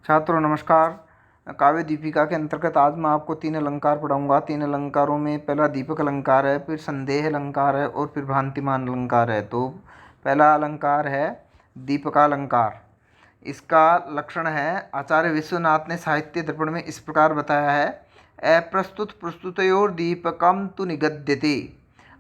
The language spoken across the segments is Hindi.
छात्रों नमस्कार। काव्य दीपिका के अंतर्गत आज मैं आपको 3 अलंकार पढ़ाऊंगा। 3 अलंकारों में पहला दीपक अलंकार है, फिर संदेह अलंकार है और फिर भ्रांतिमान अलंकार है। तो पहला अलंकार है दीपकालंकार। इसका लक्षण है, आचार्य विश्वनाथ ने साहित्य दर्पण में इस प्रकार बताया है, अप्रस्तुत प्रस्तुतयोर दीपकम तु निगद्यते।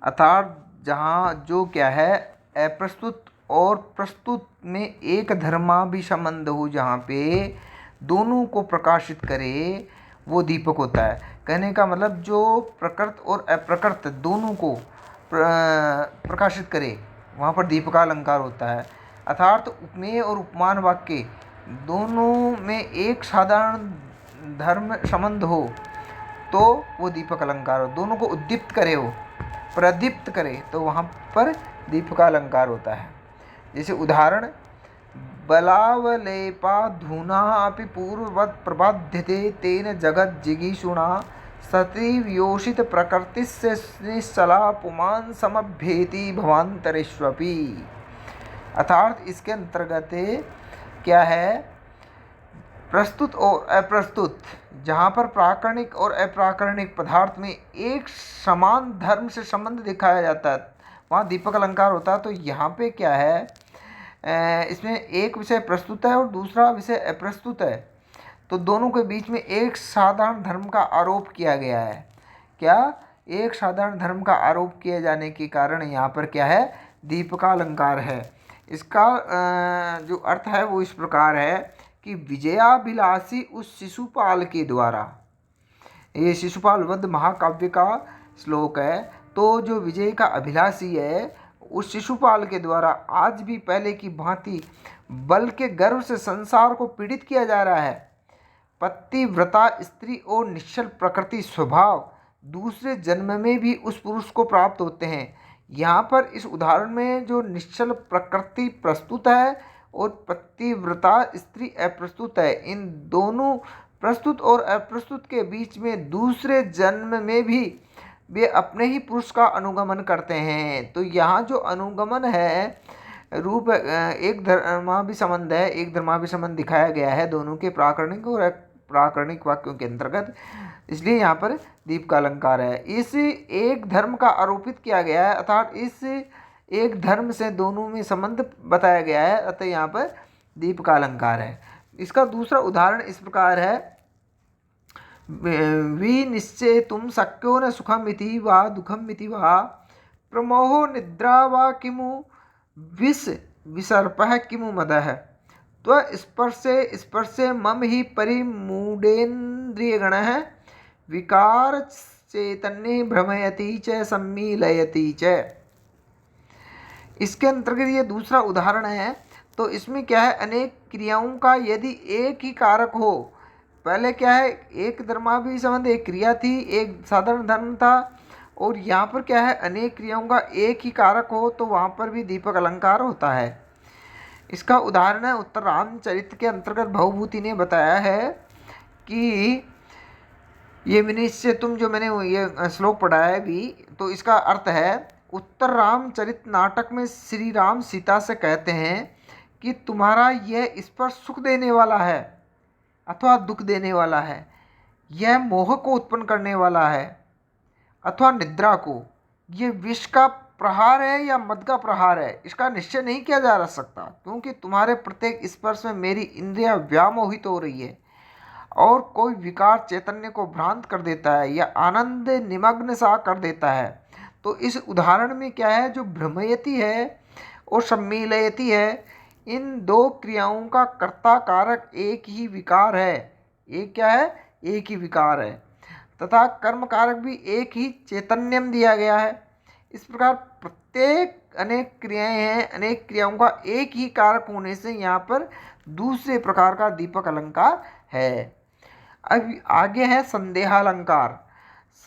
अर्थात जहाँ जो क्या है, अप्रस्तुत और प्रस्तुत में एक धर्माभिसंबंध हो, जहाँ पे दोनों को प्रकाशित करे, वो दीपक होता है। कहने का मतलब जो प्रकृत और अप्रकृत दोनों को प्रकाशित करे, वहाँ पर दीपकालंकार होता है। अर्थात उपमेय और उपमान वाक्य दोनों में एक साधारण धर्म संबंध हो तो वो दीपक अलंकार हो। दोनों को उद्दीप्त करे, हो प्रदीप्त करे, तो वहाँ पर दीपकालंकार होता है। जैसे उदाहरण, बलावलेपाधूना अपि पूर्ववत् प्रबाध्यते तेन जगज्जिगीषुणा सतीव्योषित प्रकृतिस्य निश्चला पुमान् समभ्येति भवान्तरेष्वपि। अर्थात इसके अंतर्गत क्या है, प्रस्तुत और अप्रस्तुत, जहाँ पर प्राकरणिक और अप्राकरणिक पदार्थ में एक समान धर्म से संबंध दिखाया जाता है, वहाँ दीपक अलंकार होता है। तो यहाँ पे क्या है, इसमें एक विषय प्रस्तुत है और दूसरा विषय अप्रस्तुत है, तो दोनों के बीच में एक साधारण धर्म का आरोप किया गया है। क्या, एक साधारण धर्म का आरोप किए जाने के कारण यहाँ पर क्या है, दीपकालंकार है। इसका जो अर्थ है वो इस प्रकार है कि विजयाभिलाषी उस शिशुपाल के द्वारा, ये शिशुपाल वध महाकाव्य का श्लोक है, तो जो विजय का अभिलाषी है उस शिशुपाल के द्वारा आज भी पहले की भांति बल के गर्व से संसार को पीड़ित किया जा रहा है। पतिव्रता स्त्री और निश्चल प्रकृति स्वभाव दूसरे जन्म में भी उस पुरुष को प्राप्त होते हैं। यहाँ पर इस उदाहरण में जो निश्चल प्रकृति प्रस्तुत है और पतिव्रता स्त्री अप्रस्तुत है, इन दोनों प्रस्तुत और अप्रस्तुत के बीच में दूसरे जन्म में भी वे अपने ही पुरुष का अनुगमन करते हैं। तो यहाँ जो अनुगमन है रूप एक धर्माभिसंबंध है, एक धर्माभिसंबंध दिखाया गया है दोनों के प्राकरणिक और प्राकरणिक वाक्यों के अंतर्गत, इसलिए यहाँ पर दीपकालंकार है। इस एक धर्म का आरोपित किया गया है, अर्थात इस एक धर्म से दोनों में संबंध बताया गया है, अतः यहाँ पर दीपकालंकार है। इसका दूसरा उदाहरण इस प्रकार है, विनिश्चेतुं शक्यो न सुखमिति वा दुःखमिति वा प्रमोहो निद्रा वा किमु विसर्पः किमु मदः त्वस्पर्शे स्पर्शे मम हि परिमूढेन्द्रियगणः विकार चैतन्ये भ्रमयति च सम्मीलयति च। इसके अंतर्गत ये दूसरा उदाहरण है। तो इसमें क्या है, अनेक क्रियाओं का यदि एक ही कारक हो, पहले क्या है, एक धर्माभिसंबंध एक क्रिया थी, एक साधारण धर्म था, और यहाँ पर क्या है, अनेक क्रियाओं का एक ही कारक हो, तो वहाँ पर भी दीपक अलंकार होता है। इसका उदाहरण है, उत्तर रामचरित के अंतर्गत भवभूति ने बताया है कि ये विनिश्चय तुम, जो मैंने ये श्लोक पढ़ा है भी, तो इसका अर्थ है, उत्तर रामचरित नाटक में श्री राम सीता से कहते हैं कि तुम्हारा यह स्पर्श सुख देने वाला है अथवा दुख देने वाला है, यह मोह को उत्पन्न करने वाला है अथवा निद्रा को, ये विष का प्रहार है या मद का प्रहार है, इसका निश्चय नहीं किया जा सकता, क्योंकि तुम्हारे प्रत्येक स्पर्श में मेरी इंद्रियां व्यामोहित हो रही है, और कोई विकार चैतन्य को भ्रांत कर देता है या आनंद निमग्न सा कर देता है। तो इस उदाहरण में क्या है, जो भ्रमयति है और सम्मीलयति है, इन दो क्रियाओं का कर्ता कारक एक ही विकार है। एक क्या है, एक ही विकार है, तथा कर्म कारक भी एक ही चैतन्यम दिया गया है। इस प्रकार प्रत्येक अनेक क्रियाएं हैं, अनेक क्रियाओं का एक ही कारक होने से यहाँ पर दूसरे प्रकार का दीपक अलंकार है। अब आगे है संदेहालंकार।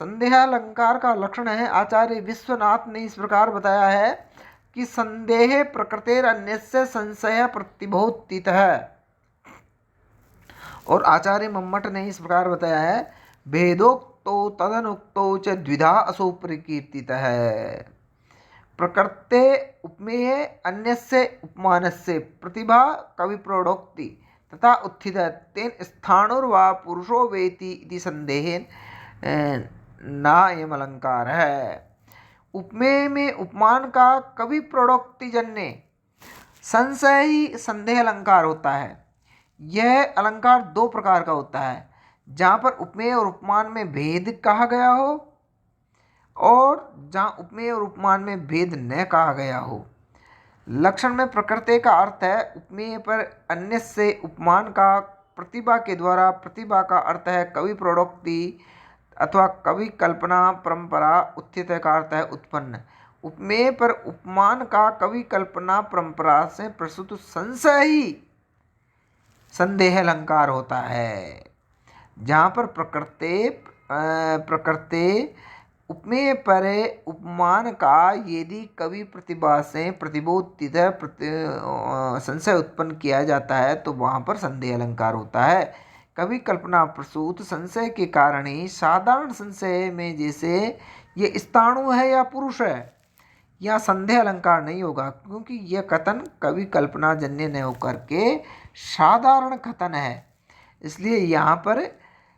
संदेहालंकार का लक्षण है, आचार्य विश्वनाथ ने इस प्रकार बताया है कि संदेह प्रकृतेर अन्यस्य संशय प्रतिभोत्थितः है, और आचार्य मम्मट ने इस प्रकार बताया है, भेदोक्तो तदनुक्तो च द्विधा असौ प्रकीर्तितः है। प्रकृते उपमेय अन्यस्य उपमानस्य प्रतिभा कवि प्रोक्ति तथा उत्थित तेन स्थाणुर्वा पुरुषो वेति इति संदेहेन नायम अलंकार है। उपमेय में उपमान का कवि प्रोक्ति जन्य संशय ही संदेह अलंकार होता है। यह अलंकार दो प्रकार का होता है, जहाँ पर उपमेय और उपमान में भेद कहा गया हो और जहाँ उपमेय और उपमान में भेद न कहा गया हो। लक्षण में प्रकृति का अर्थ है उपमेय पर अन्य से, उपमान का प्रतिभा के द्वारा, प्रतिभा का अर्थ है कवि प्रोक्ति अथवा कवि कल्पना परंपरा, उत्थित का अर्थ है उत्पन्न। उपमेय पर उपमान का कवि कल्पना परंपरा से प्रस्तुत संशय ही संदेह अलंकार होता है। जहाँ पर प्रकृति उपमेय पर उपमान का यदि कवि प्रतिभा से प्रतिबोधित संशय उत्पन्न किया जाता है तो वहाँ पर संदेह अलंकार होता है। कवि कल्पना प्रसूत संशय के कारण ही साधारण संशय में जैसे ये स्थाणु है या पुरुष है, यह संदेह अलंकार नहीं होगा, क्योंकि यह कथन कवि कल्पना जन्य न होकर के साधारण कथन है, इसलिए यहाँ पर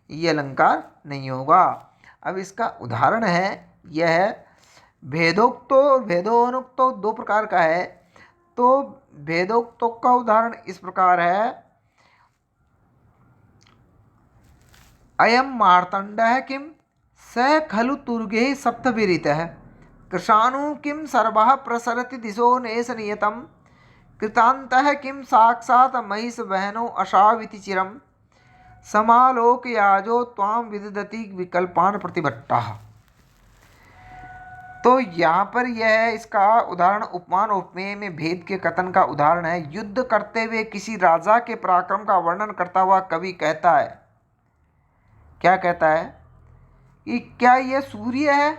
यह अलंकार नहीं होगा। अब इसका उदाहरण है, यह है भेदोक्तो और भेदोनुक्तो दो प्रकार का है। तो भेदोक्तो का उदाहरण इस प्रकार है, अयम मार्तंडः किम स खलु तुर्गे सप्तभिरितः कृशानु किम सर्वः प्रसरति दिशो नेश नियतम कृतान्तः किम साक्षात् महिष बहनो अशाविति चिरम समालोकयाजो त्वाम विदधति विकल्पान प्रतिभट्टः। तो यहाँ पर यह है इसका उदाहरण उपमान उपमेय में भेद के कथन का उदाहरण है। युद्ध करते हुए किसी राजा के पराक्रम का वर्णन करता हुआ कवि कहता है, क्या कहता है कि क्या यह सूर्य है?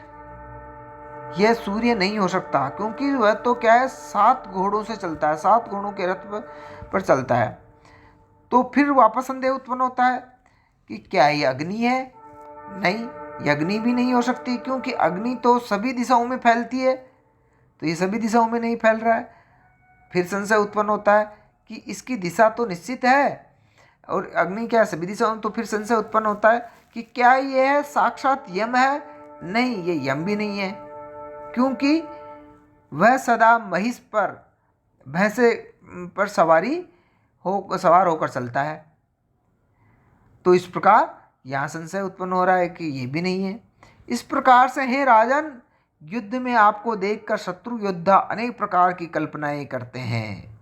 यह सूर्य नहीं हो सकता, क्योंकि वह तो क्या है 7 घोड़ों से चलता है, 7 घोड़ों के रथ पर चलता है। तो फिर वापस संदेह उत्पन्न होता है कि क्या यह अग्नि है? नहीं, यह अग्नि भी नहीं हो सकती, क्योंकि अग्नि तो सभी दिशाओं में फैलती है, तो ये सभी दिशाओं में नहीं फैल रहा है। फिर संशय उत्पन्न होता है कि इसकी दिशा तो निश्चित है और अग्नि क्या सभी दिशाओं में, तो फिर संशय उत्पन्न होता है कि क्या यह साक्षात यम है? नहीं, ये यम भी नहीं है, क्योंकि वह सदा महिष पर, भैंसे पर सवार होकर चलता है। तो इस प्रकार यहाँ संशय उत्पन्न हो रहा है कि ये भी नहीं है। इस प्रकार से हे राजन, युद्ध में आपको देखकर शत्रु योद्धा अनेक प्रकार की कल्पनाएं करते हैं।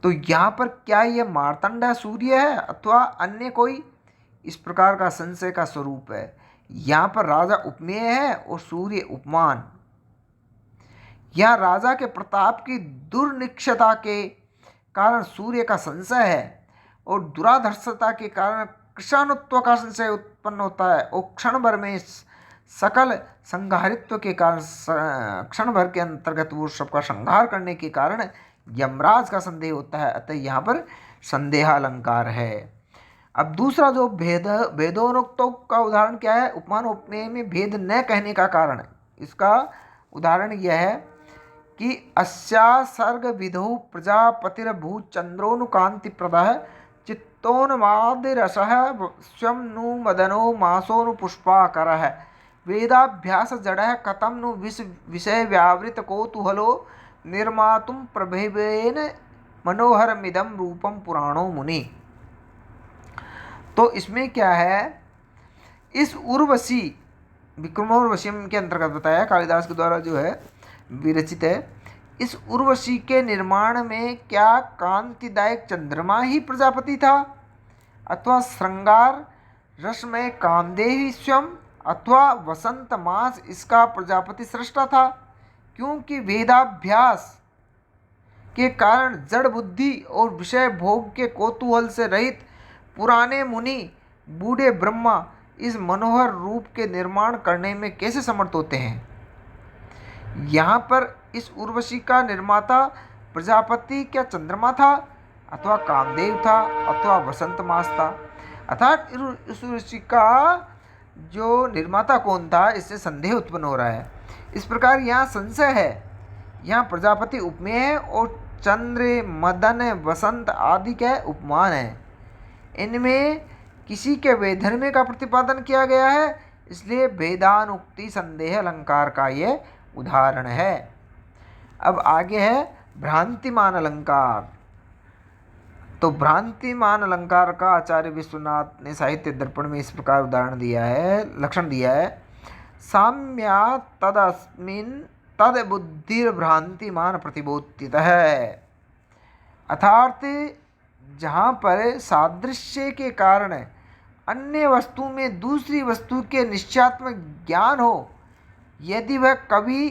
तो यहाँ पर क्या यह मार्तंड सूर्य है अथवा अन्य कोई, इस प्रकार का संशय का स्वरूप है। यहाँ पर राजा उपमेय है और सूर्य उपमान। यहाँ राजा के प्रताप की दुर्निक्षता के कारण सूर्य का संशय है और दुराधर्षता के कारण कृशानुत्व का संशय उत्पन्न होता है, और क्षण भर में सकल संहारित्व के कारण, क्षण भर के अंतर्गत वो सबका संहार करने के कारण यमराज का संदेह होता है। अतः यहाँ पर संदेह अलंकार है। अब दूसरा जो भेदोनुक्तों का उदाहरण क्या है, उपमान उपमेय में भेद न कहने का कारण। इसका उदाहरण यह है कि अस्या सर्ग विधौ प्रजापतिर्भूत चंद्रोनुकांति प्रदः चित्तोन्मादिरसः स्वयं नु मदनो मासोनु पुष्पाकरः वेदाभ्यास जड़ः कथम नु विषय व्यावृत कौतूहलो निर्मातुं प्रभवेन मनोहरमिदं रूपम पुराणो मुनि। तो इसमें क्या है, इस उर्वशी विक्रमोर्वशीयम के अंतर्गत बताया, कालिदास के द्वारा जो है विरचित है। इस उर्वशी के निर्माण में क्या कांतिदायक चंद्रमा ही प्रजापति था अथवा श्रृंगार रसमय कामदेव स्वयं अथवा वसंत मास इसका प्रजापति सृष्टा था? क्योंकि वेदाभ्यास के कारण जड़ बुद्धि और विषय भोग के कौतूहल से रहित पुराने मुनि बूढ़े ब्रह्मा इस मनोहर रूप के निर्माण करने में कैसे समर्थ होते हैं? यहाँ पर इस उर्वशी का निर्माता प्रजापति क्या चंद्रमा था अथवा कामदेव था अथवा वसंत मास था? अर्थात इस उर्वशी का जो निर्माता कौन था, इससे संदेह उत्पन्न हो रहा है। इस प्रकार यहाँ संशय है। यहाँ प्रजापति उपमेय है और चंद्र, मदन, वसंत आदि के उपमान हैं। इनमें किसी के वैधर्म्य का प्रतिपादन किया गया है, इसलिए भेदानुक्ति संदेह अलंकार का ये उदाहरण है। अब आगे है भ्रांतिमान अलंकार। तो भ्रांतिमान अलंकार का आचार्य विश्वनाथ ने साहित्य दर्पण में इस प्रकार उदाहरण दिया है, लक्षण दिया है। साम्या तदस्मिन् तद बुद्धिर्भ्रांतिमान प्रतिबोधित है। अर्थात जहाँ पर सादृश्य के कारण अन्य वस्तु में दूसरी वस्तु के निश्चयात्मक ज्ञान हो, यदि वह कवि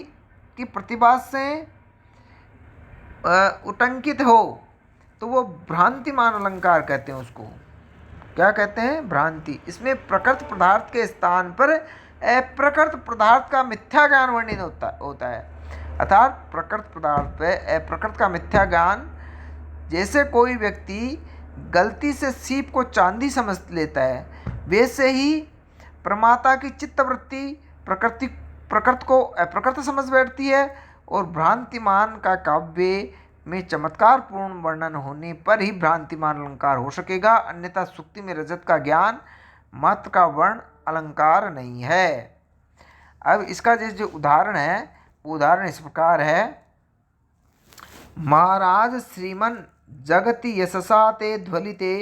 की प्रतिभा से उटंकित हो, तो वो भ्रांतिमान अलंकार कहते हैं। उसको क्या कहते हैं? भ्रांति। इसमें प्रकृत पदार्थ के स्थान पर अप्रकृत पदार्थ का मिथ्या ज्ञान वर्णित होता है। अर्थात प्रकृत पदार्थ पे अप्रकृत का मिथ्या ज्ञान, जैसे कोई व्यक्ति गलती से सीप को चांदी समझ लेता है, वैसे ही प्रमाता की चित्तवृत्ति प्रकृत को अप्रकृत समझ बैठती है, और भ्रांतिमान का काव्य में चमत्कार पूर्ण वर्णन होने पर ही भ्रांतिमान अलंकार हो सकेगा, अन्यथा सुक्ति में रजत का ज्ञान मत का वर्ण अलंकार नहीं है। अब इसका जो उदाहरण है, वो उदाहरण इस प्रकार है। महाराज श्रीमन जगति यशसा ते ध्वलिते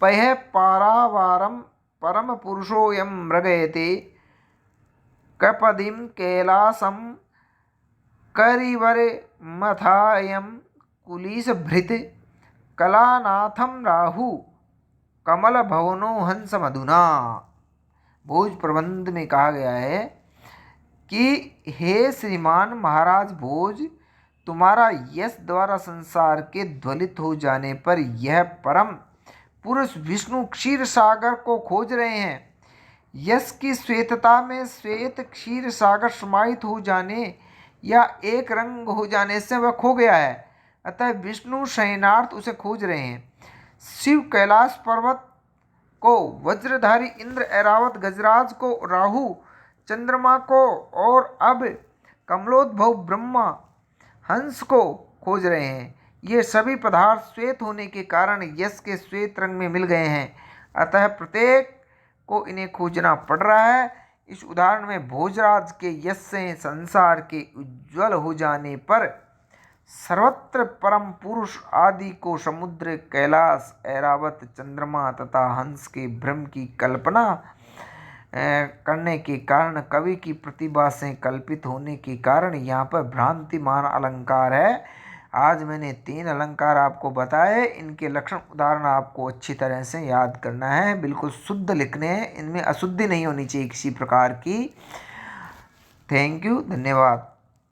पह पारावारम परम पुरुषोयम मृगयते कपदिम कैलासम करिवर मथायम कुलीस भृत कलानाथम राहु कमल भवनो हंस मधुना। भोज प्रबंध में कहा गया है कि हे श्रीमान महाराज भोज, तुम्हारा यश द्वारा संसार के ध्वलित हो जाने पर यह परम पुरुष विष्णु क्षीर सागर को खोज रहे हैं। यश की श्वेतता में श्वेत क्षीर सागर समाहित हो जाने या एक रंग हो जाने से वह खो गया है, अतः विष्णु शयनार्थ उसे खोज रहे हैं। शिव कैलाश पर्वत को, वज्रधारी इंद्र ऐरावत गजराज को, राहु चंद्रमा को, और अब कमलोद्भव ब्रह्मा हंस को खोज रहे हैं। ये सभी पदार्थ श्वेत होने के कारण यश के श्वेत रंग में मिल गए हैं, अतः प्रत्येक को इन्हें खोजना पड़ रहा है। इस उदाहरण में भोजराज के यश से संसार के उज्ज्वल हो जाने पर सर्वत्र परम पुरुष आदि को समुद्र, कैलाश, ऐरावत, चंद्रमा तथा हंस के भ्रम की कल्पना करने के कारण, कवि की प्रतिभा से कल्पित होने के कारण यहाँ पर भ्रांतिमान अलंकार है। आज मैंने 3 अलंकार आपको बताए, इनके लक्षण उदाहरण आपको अच्छी तरह से याद करना है, बिल्कुल शुद्ध लिखने हैं, इनमें अशुद्धि नहीं होनी चाहिए किसी प्रकार की। थैंक यू, धन्यवाद।